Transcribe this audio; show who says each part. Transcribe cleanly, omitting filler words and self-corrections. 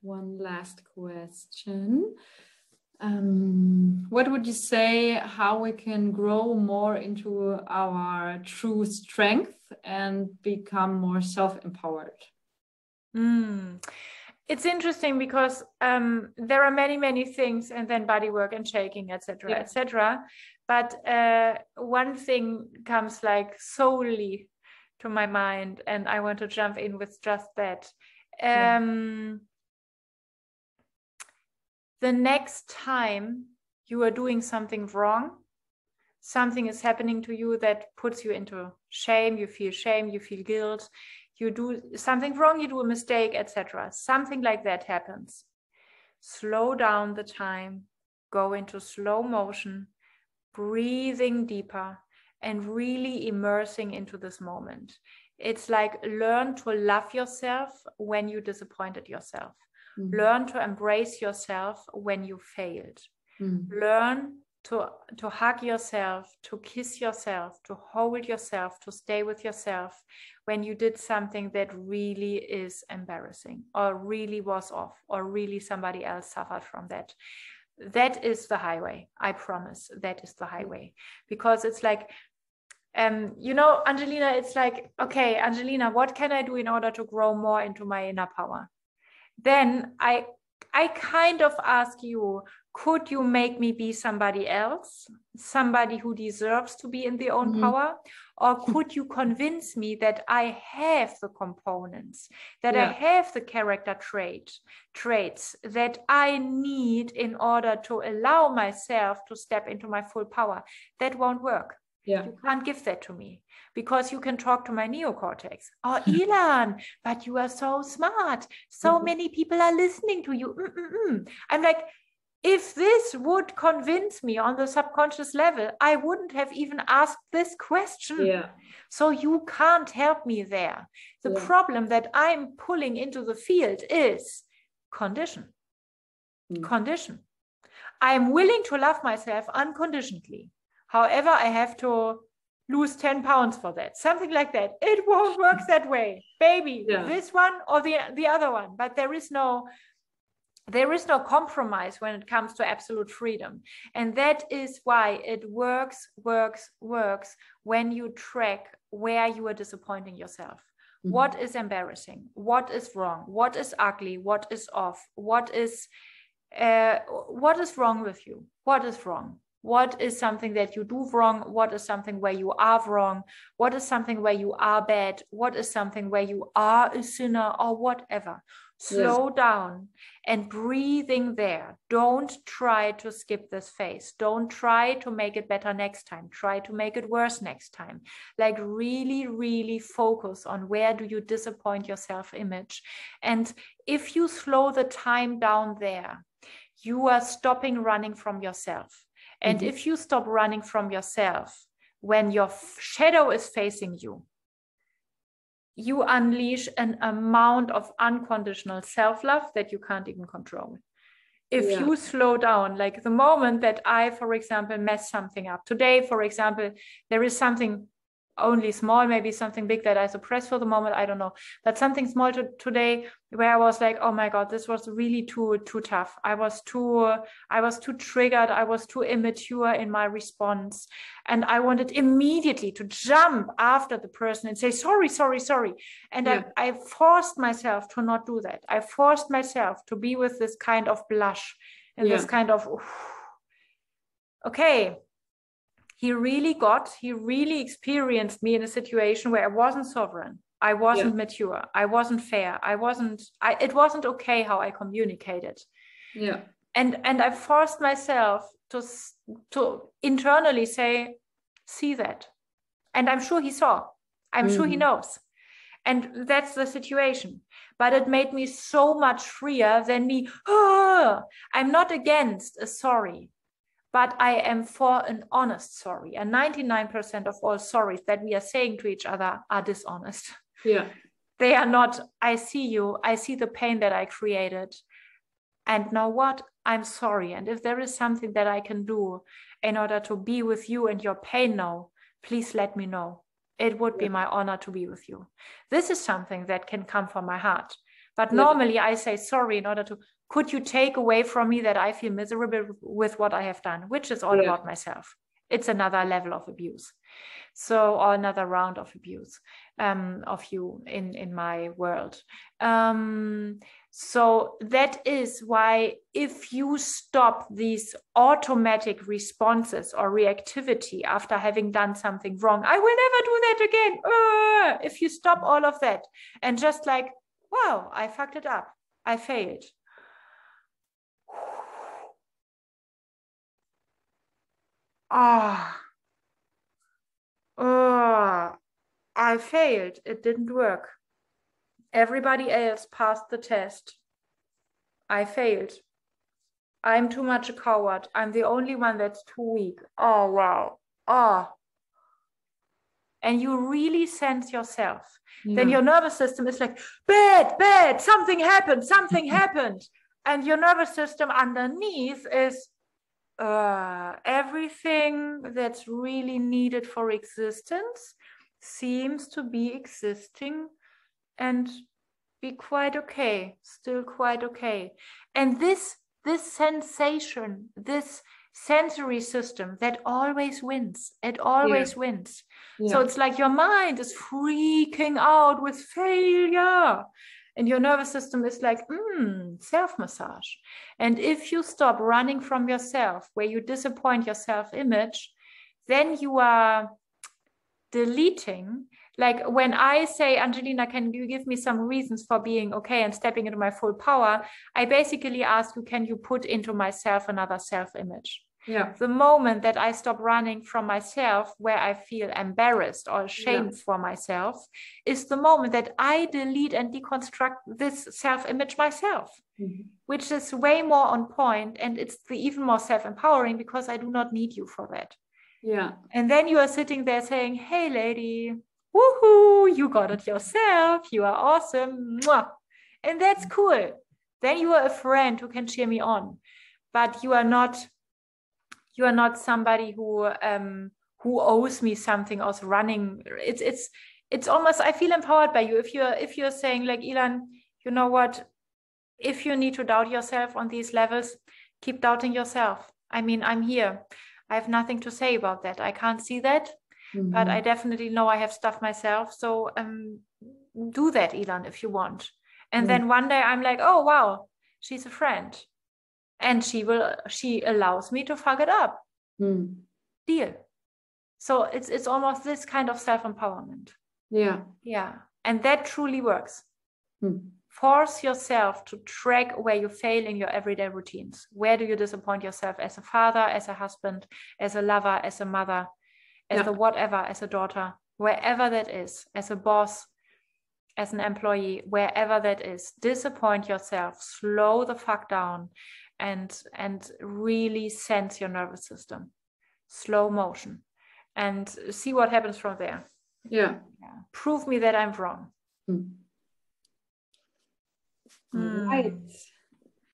Speaker 1: one last question. What would you say how we can grow more into our true strength and become more self-empowered?
Speaker 2: It's interesting because there are many things, and then body work and shaking, etc., etc. But one thing comes like solely to my mind, and I want to jump in with just that. The next time you are doing something wrong, something is happening to you that puts you into shame, you feel guilt, you do something wrong, you do a mistake, etc. Something like that happens. Slow down the time, go into slow motion, breathing deeper, and really immersing into this moment. It's like learn to love yourself when you disappointed yourself. Learn to embrace yourself when you failed. Learn to hug yourself, to kiss yourself, to hold yourself, to stay with yourself when you did something that really is embarrassing or really was off or really somebody else suffered from that. That is the highway. I promise that is the highway. Because it's like, Angelina, it's like, okay, Angelina, what can I do in order to grow more into my inner power? Then I kind of ask you, could you make me be somebody else, somebody who deserves to be in their own power? Or could you convince me that I have the components, that I have the character traits that I need in order to allow myself to step into my full power? That won't work. You can't give that to me because you can talk to my neocortex. Oh, Ilan, but you are so smart. So many people are listening to you. I'm like, if this would convince me on the subconscious level, I wouldn't have even asked this question. So you can't help me there. The problem that I'm pulling into the field is condition. Condition. I'm willing to love myself unconditionally. However, I have to lose 10 pounds for that. Something like that. It won't work that way. Baby, this one or the other one. But there is no compromise when it comes to absolute freedom. And that is why it works when you track where you are disappointing yourself. What is embarrassing? What is wrong? What is ugly? What is off? What is wrong with you? What is wrong? What is something that you do wrong? What is something where you are wrong? What is something where you are bad? What is something where you are a sinner or whatever? Slow down and breathing there. Don't try to skip this phase. Don't try to make it better next time. Try to make it worse next time. Like really focus on where do you disappoint your self-image. And if you slow the time down there, you are stopping running from yourself. And if you stop running from yourself, when your shadow is facing you, you unleash an amount of unconditional self-love that you can't even control. If you slow down, like the moment that I, for example, mess something up. Today, for example, there is something only small, maybe something big that I suppress for the moment, I don't know. But something small today where I was like, oh my God, this was really too tough. I was too triggered. I was too immature in my response. And I wanted immediately to jump after the person and say, sorry. And I forced myself to not do that. I forced myself to be with this kind of blush and this kind of, okay. He really experienced me in a situation where I wasn't sovereign. I wasn't mature. I wasn't fair. It wasn't okay how I communicated. And I forced myself to internally say, see that. And I'm sure he saw. I'm sure he knows. And that's the situation. But it made me so much freer than me. I'm not against a sorry. But I am for an honest sorry. And 99% of all sorries that we are saying to each other are dishonest. They are not, I see you, I see the pain that I created. And now what? I'm sorry. And if there is something that I can do in order to be with you and your pain now, please let me know. It would be my honor to be with you. This is something that can come from my heart. But normally I say sorry in order to, could you take away from me that I feel miserable with what I have done, which is all about myself. It's another level of abuse. So, or another round of abuse of you in my world. So that is why if you stop these automatic responses or reactivity after having done something wrong, I will never do that again. If you stop all of that and just like, wow, I fucked it up. I failed. I failed. It didn't work. Everybody else passed the test. I failed. I'm too much a coward. I'm the only one that's too weak. Oh, wow. And you really sense yourself. Then your nervous system is like, bad, something happened. And your nervous system underneath is everything that's really needed for existence seems to be existing and be quite okay, still quite okay. And this sensation, this sensory system that always wins, it always wins. So it's like your mind is freaking out with failure. And your nervous system is like, self-massage. And if you stop running from yourself, where you disappoint your self-image, then you are deleting. Like when I say, Angelina, can you give me some reasons for being okay and stepping into my full power? I basically ask you, can you put into myself another self-image?
Speaker 1: Yeah.
Speaker 2: The moment that I stop running from myself, where I feel embarrassed or ashamed for myself, is the moment that I delete and deconstruct this self-image myself, which is way more on point, and it's even more self-empowering because I do not need you for that.
Speaker 1: Yeah.
Speaker 2: And then you are sitting there saying, hey, lady, woohoo, you got it yourself. You are awesome. Mwah. And that's cool. Then you are a friend who can cheer me on, but you are not somebody who owes me something or is running. It's almost, I feel empowered by you. If you're saying like, Ilan, you know what, if you need to doubt yourself on these levels, keep doubting yourself. I mean, I'm here. I have nothing to say about that. I can't see that, but I definitely know I have stuff myself. So do that, Ilan, if you want. And then one day I'm like, oh, wow, she's a friend. And she allows me to fuck it up. Deal. So it's almost this kind of self-empowerment. Yeah. And that truly works. Force yourself to track where you fail in your everyday routines. Where do you disappoint yourself as a father, as a husband, as a lover, as a mother, as a whatever, as a daughter, wherever that is, as a boss, as an employee, wherever that is. Disappoint yourself, slow the fuck down, and really sense your nervous system. Slow motion. And see what happens from there. Yeah. Prove me that I'm wrong.
Speaker 1: Right.